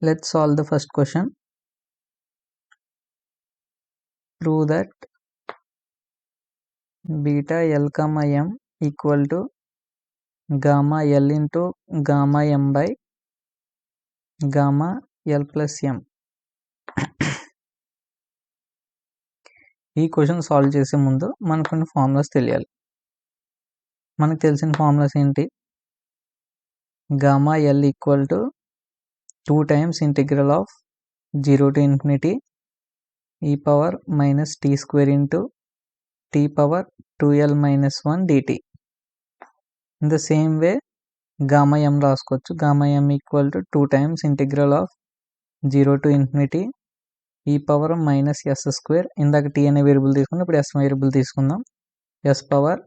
Let's solve the first question. Prove that beta L comma m equal to gamma L into gamma m by gamma L plus m. ఈ question solve చేసే ముందు మనకు కొన్ని formulas తెలియాలి. మనకు తెలిసిన formulas ఏంటి? Gamma L equal to 2 times integral of 0 to infinity e power minus t square into t power 2l minus 1 dt. In the same way gamma m రాసుకోవచ్చు. gamma m equal to 2 times integral of 0 to infinity e power minus s square. ఇందాక t అనే variable తీసుకున్నాం, ఇప్పుడు s variable తీసుకుందాం. s power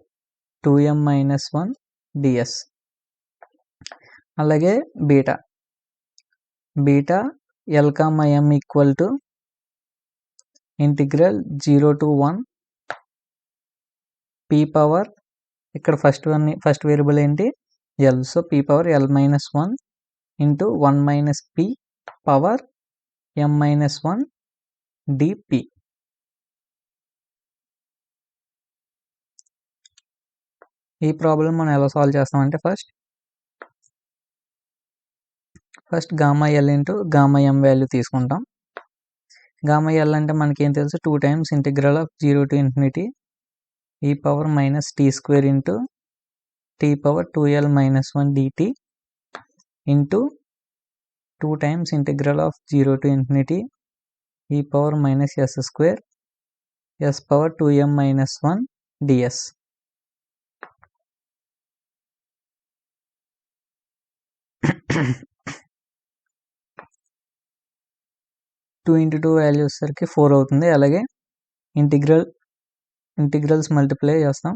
2m minus 1 ds. అలాగే beta l comma m equal to integral 0 to 1 p power, ఇక్కడ first variable ఏంటి? l. So p power l minus 1 into 1 minus p power m minus 1 dp. ఈ problem మనం ఎలా solve చేస్తామంటే first gamma L into gamma M value తీసుకుంటాం. Gamma L అంటే మనకి ఏం తెలుసు? 2 times integral of 0 to infinity e power minus tea square into tea power 2l minus 1 dt into 2 times integral of 0 to infinity e power minus s square s power 2m minus 1 ds. Two into two value వచ్చేసరికి 4 అవుతుంది. అలాగే integrals multiply చేస్తాం.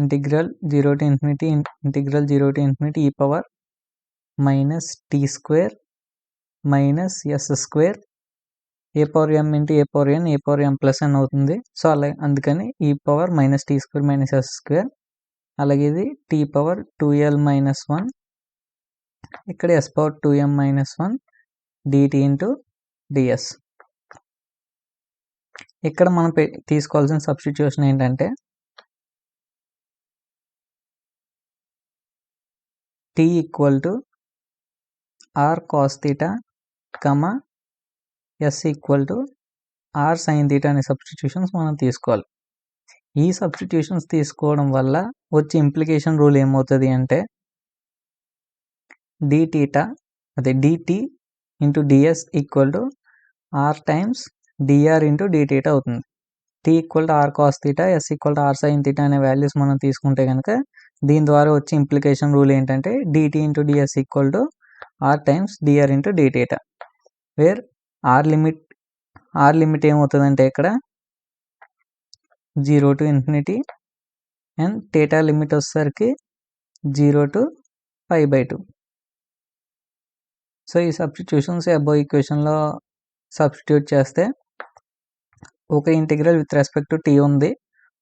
Integral 0 to infinity integral 0 to infinity e power minus tea square minus S square A power M into A power N, A power M plus N అవుతుంది. So అలాగే అందుకని e power minus tea square minus S square. అలాగే ఇది T power 2l minus 1, ఇక్కడ S power 2m minus 1 dt into ds. ఇక్కడ మనం తీసుకోవాల్సిన substitution ఏంటంటే t equal to r cos theta, s equal to r sin theta అనే substitutions మనం తీసుకోవాలి. ఈ సబ్స్టిట్యూషన్స్ తీసుకోవడం వల్ల వచ్చే ఇంప్లికేషన్ రూల్ ఏమవుతుంది అంటే dt into ds equal to r times dr into dθ అవుతుంది. t equal to r cos theta, s equal to r sin theta అనే వాల్యూస్ మనం తీసుకుంటే కనుక దీని ద్వారా వచ్చే ఇంప్లికేషన్ రూల్ ఏంటంటే dt into ds equal to r times dr into dθ, where r limit ఏమవుతుందంటే ఇక్కడ 0 to infinity and theta limit వచ్చేసరికి 0 to π/2. సో ఈ సబ్స్టిట్యూషన్స్ అబోవ్ ఈక్వేషన్లో సబ్స్టిట్యూట్ చేస్తే ఒక integral with respect to T ఉంది,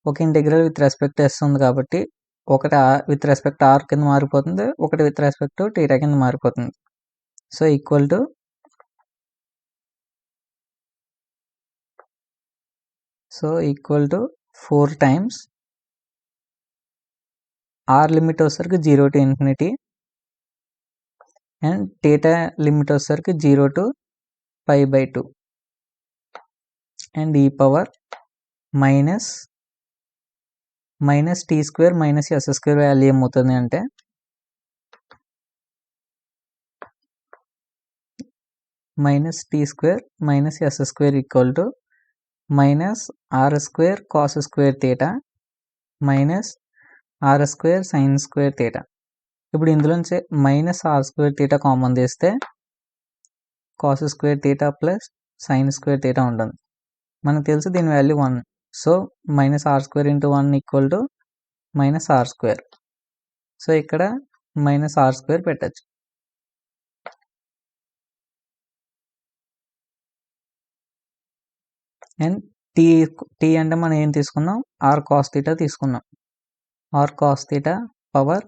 ఒక integral with respect to S ఉంది. కాబట్టి ఒకటి విత్ రెస్పెక్ట్ టు ఆర్ కింద మారిపోతుంది, ఒకటి విత్ రెస్పెక్ట్ టు టీటా కింద మారిపోతుంది. So equal to 4 times R limit వచ్చేసరికి 0 to infinity and theta limit వచ్చేసరికి 0 to π/2 and e power minus tea square minus S square value ఏమవుతుంది అంటే minus tea square minus S square equal to minus are square cos square theta minus are square sine square theta. ఇప్పుడు ఇందులోంచి minus are square theta common తీస్తే cos square theta plus sine square theta ఉంటుంది. మనకు తెలుసు దీని value 1. So minus are square into 1 equal to minus are square. So ఇక్కడ minus are square పెట్టచ్చు. And t అంటే మనం ఏం తీసుకున్నాం? ఆర్ కాస్ థీటా తీసుకున్నాం. R cos theta power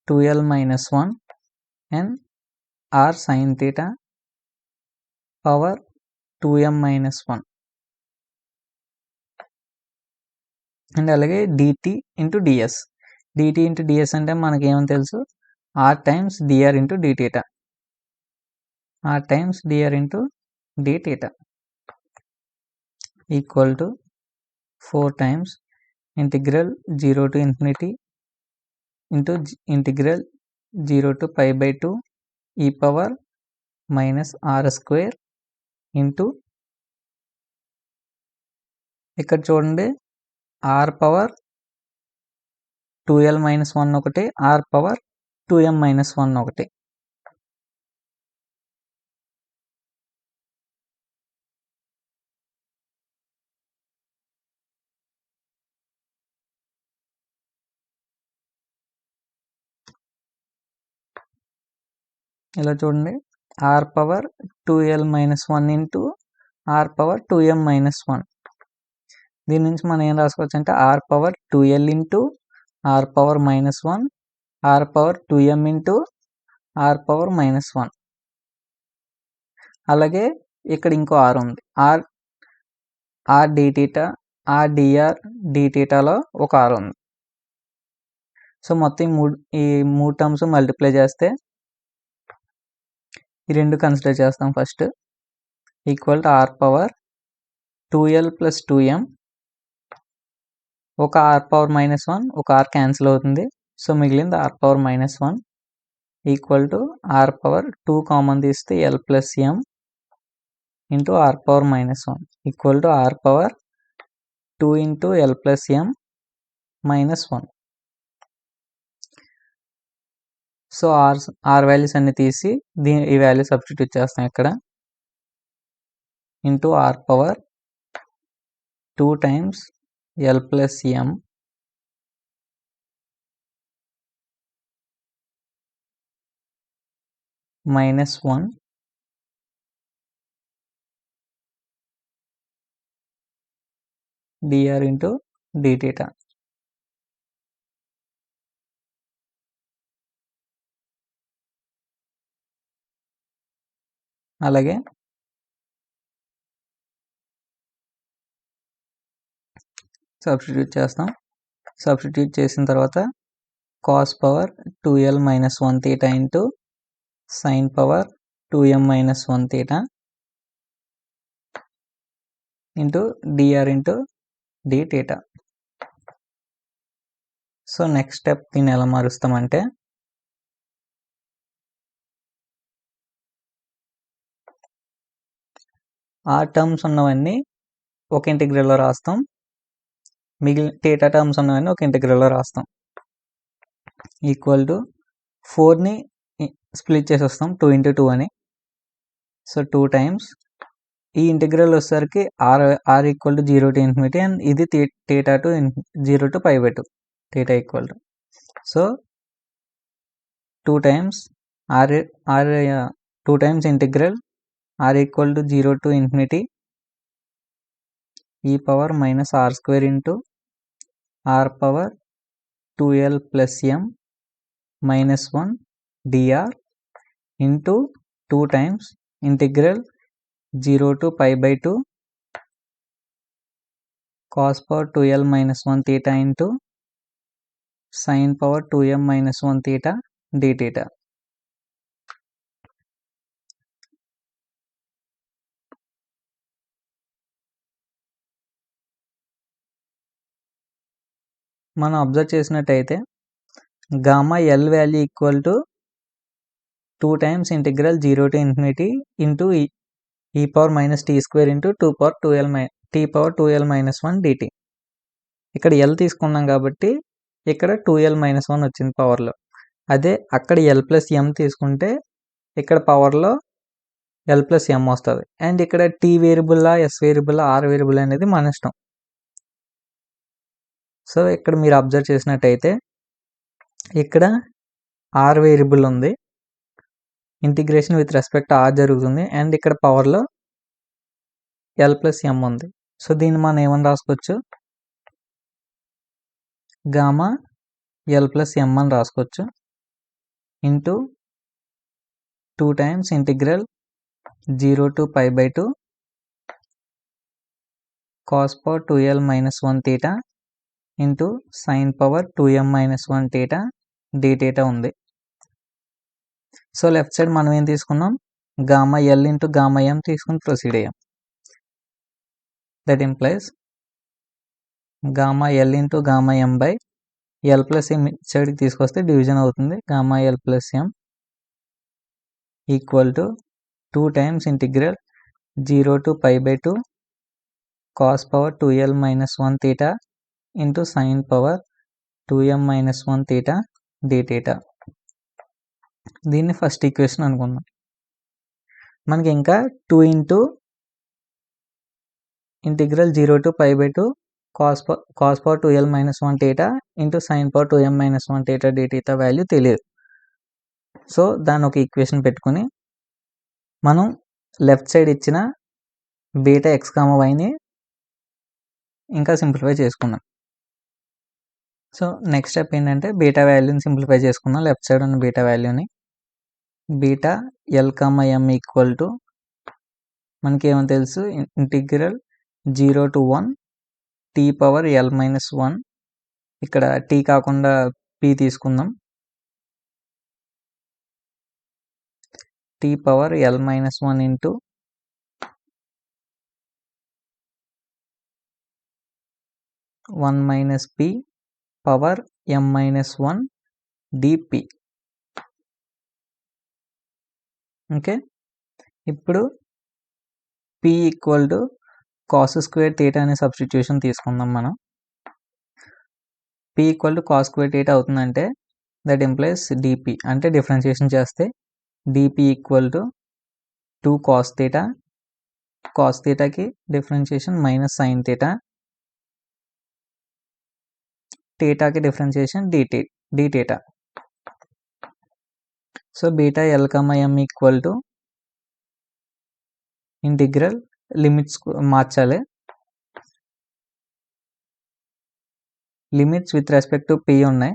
2l minus 1 and r sin theta power 2m minus 1 and అలాగే dt into ds. dt into ds అంటే మనకేమని తెలుసు, r times dr into d theta, r times dr into d theta equal to 4 times integral 0 to infinity into integral 0 to pi by 2 e power minus are square into ఇక్కడ చూడండి R power 2l minus 1 ఒకటి, are power 2m minus 1 ఒకటి. ఇలా చూడండి R power 2l minus 1 into are power 2m minus 1. దీని నుంచి మనం ఏం రాసుకోవచ్చు అంటే R power 2l into are power minus 1, R power 2m into are power minus 1. అలాగే ఇక్కడ ఇంకో ఆర్ ఉంది, R D theta, R dr D థీటాలో ఒక ఆర్ ఉంది. సో మొత్తం ఈ మూడు టర్మ్స్ మల్టిప్లై చేస్తే ఈ రెండు కన్సిడర్ చేస్తాం first. Equal to r power 2l plus 2m, ఒక ఆర్ పవర్ మైనస్ 1, ఒక ఆర్ క్యాన్సిల్ అవుతుంది, సో మిగిలింది r power minus 1 equal to r power 2 common తీస్తే l plus m into are power minus 1 equal to r power 2 into l plus m minus 1. So r values అన్ని తీసి ఈ value substitute చేస్తాం ఇక్కడ. Into are power 2 times l plus m minus 1 dr into d theta. అలాగే substitute చేస్తాం. Substitute చేసిన తర్వాత cos power 2l minus 1 theta into sine power 2m minus 1 theta into dr into d theta. So next step దీన్ని ఎలా మారుస్తామంటే ఆ terms ఉన్నవన్నీ ఒక ఇంటిగ్రల్లో రాస్తాం, మిగిలిన థీటా టర్మ్స్ ఉన్నవన్నీ ఒక ఇంటిగ్రల్లో రాస్తాం. ఈక్వల్ టు 4ని స్ప్లిట్ చేసేస్తాం 2 ఇంటూ 2 అని. సో 2 టైమ్స్ ఈ ఇంటిగ్రల్ వచ్చేసరికి R equal to 0 to infinity and ఇది theta to 0 to pi by 2 theta equal to. So 2 times R 2 times integral R equal to 0 to infinity e power minus are square into are power 2l plus m minus 1 dr into 2 times integral 0 to pi by 2 cos power 2l minus 1 theta into sine power 2m minus 1 theta d theta. మనం observe చేసినట్టయితే gamma l value equal to 2 times integral 0 to infinity into e power minus tea square into tea power 2l minus 1 dt. ఇక్కడ ఎల్ తీసుకున్నాం కాబట్టి ఇక్కడ 2l minus 1 వచ్చింది పవర్లో. అదే అక్కడ ఎల్ ప్లస్ ఎం తీసుకుంటే ఇక్కడ పవర్లో ఎల్ ప్లస్ ఎం వస్తుంది. అండ్ ఇక్కడ టీ వేరియబుల్లా ఎస్ వేరియబుల్లా ఆర్ వేరియబుల్ అనేది మన ఇష్టం. సో ఇక్కడ మీరు అబ్జర్వ్ చేసినట్టయితే ఇక్కడ ఆర్ వేరియబుల్ ఉంది, ఇంటిగ్రేషన్ విత్ రెస్పెక్ట్ ఆర్ జరుగుతుంది, అండ్ ఇక్కడ పవర్లో ఎల్ ప్లస్ ఎం ఉంది. సో దీన్ని మనం ఏమని రాసుకోవచ్చు, గామా ఎల్ ప్లస్ ఎం అని రాసుకోవచ్చు into 2 times integral 0 to pi by 2 cos power 2l minus 1 theta into sin power 2m minus 1 theta d theta ఉంది. సో లెఫ్ట్ సైడ్ మనం ఏం తీసుకున్నాం, gamma L into gamma m తీసుకుని proceed అయ్యాం. That implies gamma L into gamma m by l plus m సైడ్కి తీసుకొస్తే division అవుతుంది. Gamma l plus m equal to 2 times integral 0 to pi by 2 cos power 2l minus 1 theta into sin power 2m minus 1 theta d theta. దీన్ని first equation అనుకుందాం. మనకి ఇంకా 2 into integral 0 to pi by 2 cos power 2l minus 1 theta into sin power 2m minus 1 theta d theta value తెలియదు. So దాన్ని ఒక equation పెట్టుకుని మనం left side ఇచ్చిన బీటా ఎక్స్ కామా వైని ఇంకా సింప్లిఫై చేసుకున్నాం. సో నెక్స్ట్ స్టెప్ ఏంటంటే బీటా వాల్యూని సింప్లిఫై చేసుకున్నాం. లెఫ్ట్ సైడ్ ఉన్న బీటా వాల్యూని beta l comma m equal to మనకి ఏమో తెలుసు, integral 0 to 1 t power l minus 1, ఇక్కడ టీ కాకుండా పీ తీసుకుందాం, t power l minus 1 into 1 minus p power m minus 1 dp. Okay, ఇప్పుడు p equal to cos square theta అనే substitution తీసుకుందాం. మనం p equal to cos square theta అవుతుందంటే that implies dp అంటే differentiation చేస్తే dp equal to 2 cos theta, cos థీటాకి differentiation minus sine theta, థీటాకి differentiation d theta. So beta l comma m equal to integral limits మార్చాలి. Limits with respect to p ఉన్నాయి.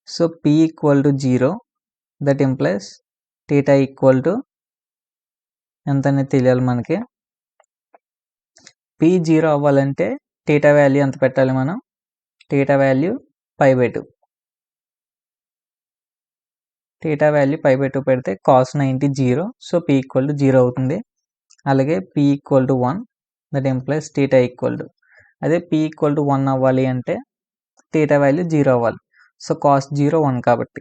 So p equal to 0, that implies theta equal to ఎంత అనేది తెలియాలి మనకి. P 0 అవ్వాలంటే theta value ఎంత పెట్టాలి మనం, theta value pi by 2, theta value pi by 2 పెడితే cos 90 0, so p equal to 0 అవుతుంది. అలాగే p equal to 1, that implies theta equal to, అదే పి ఈక్వల్ టు 1 అవ్వాలి అంటే థీటా వాల్యూ 0 అవ్వాలి. సో కాస్ 0 1 కాబట్టి.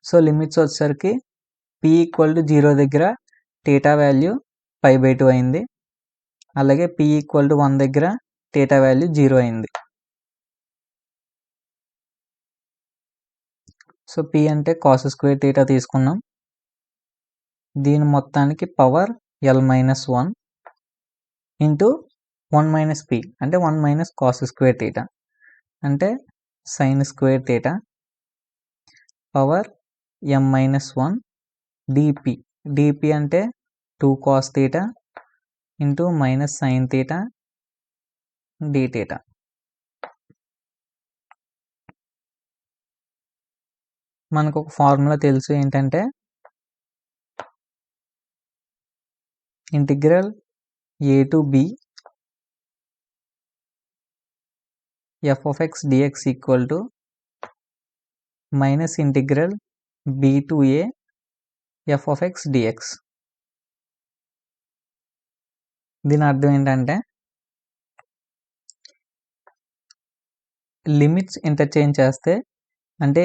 సో లిమిట్స్ వచ్చేసరికి పి ఈక్వల్ టు 0 దగ్గర థీటా వాల్యూ పై బై 2 అయింది, అలాగే పి ఈక్వల్ టు 1 దగ్గర థీటా వాల్యూ 0 అయింది. సో పి అంటే కాస్ స్క్వేర్ థీటా తీసుకున్నాం. దీని మొత్తానికి power l minus 1 into 1 minus p అంటే 1 మైనస్ కాస్ స్క్వేర్ థీటా అంటే sine square theta power m minus 1 dp. Dp అంటే 2 cos theta into minus sine theta d theta. మనకు ఒక formula తెలుసు, ఏంటంటే integral a to b f of x dx equal to minus integral b to a f of x dx. దీని అర్థం ఏంటంటే limits interchange చేస్తే, అంటే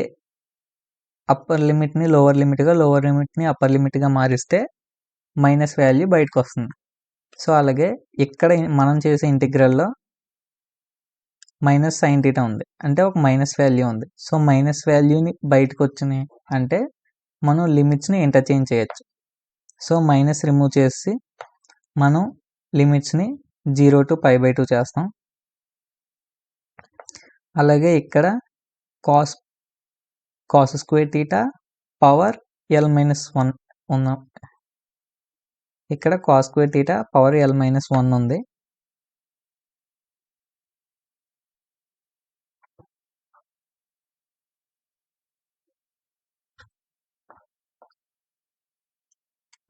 అప్పర్ లిమిట్ని లోవర్ లిమిట్గా, లోవర్ లిమిట్ని అప్పర్ లిమిట్గా మారిస్తే మైనస్ వాల్యూ బయటకు వస్తుంది. సో అలాగే ఇక్కడ మనం చేసే ఇంటిగ్రల్లో మైనస్ సైన్ థీటా ఉంది అంటే ఒక మైనస్ వాల్యూ ఉంది. సో మైనస్ వాల్యూని బయటకు వచ్చినాయి అంటే మనం లిమిట్స్ని ఇంటర్చేంజ్ చేయొచ్చు. సో మైనస్ రిమూవ్ చేసి మనం లిమిట్స్ని 0 to pi by 2 చేస్తాం. అలాగే ఇక్కడ cos square theta power l minus 1 ఉన్నాం, ఇక్కడ cos square theta power l minus 1 ఉంది.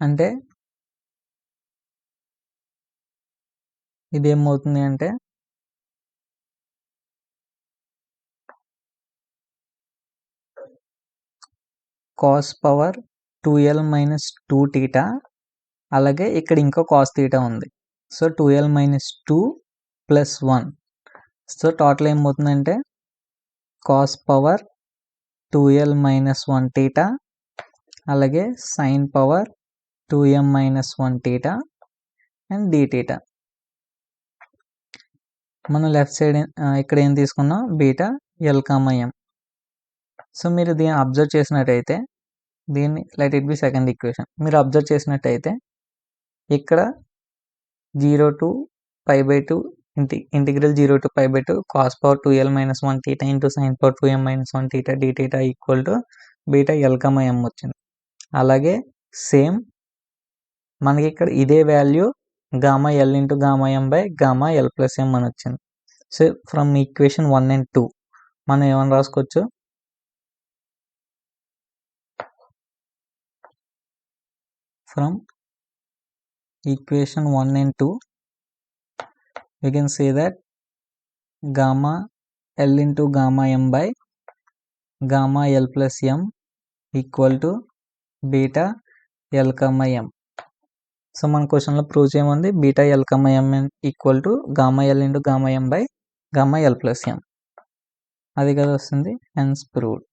అంటే ఇది ఏమవుతుంది అంటే cos power 2l minus 2 theta, అలాగే ఇక్కడ ఇంకో కాస్ థీటా ఉంది. So 2l minus 2 plus 1. So total ఏమవుతుందంటే cos power 2l minus 1 theta, అలాగే sine power 2m minus 1 theta and d theta. మనం లెఫ్ట్ సైడ్ ఇక్కడ ఏం తీసుకున్నాం, beta l comma m. So మీరు దీన్ని అబ్జర్వ్ చేసినట్టయితే, దీన్ని let it be second equation. మీరు అబ్జర్వ్ చేసినట్టయితే ఇక్కడ 0 to π/2 integral 0 to π/2 cos power 2l minus 1 theta into sine power 2m minus 1 theta d theta equal to beta l comma m వచ్చింది. అలాగే same మనకి ఇక్కడ ఇదే value gamma L into gamma m by gamma l plus m అని వచ్చింది. So from equation 1 and 2 మనం ఏమని రాసుకోవచ్చు, from equation 1 and 2 we can say that gamma L into gamma m by gamma L plus m equal to beta L comma m. So మన క్వశ్చన్లో prove చేయమంది beta l comma m equal to gamma L into gamma m by gamma l plus m. అది కదా వస్తుంది, hence proved.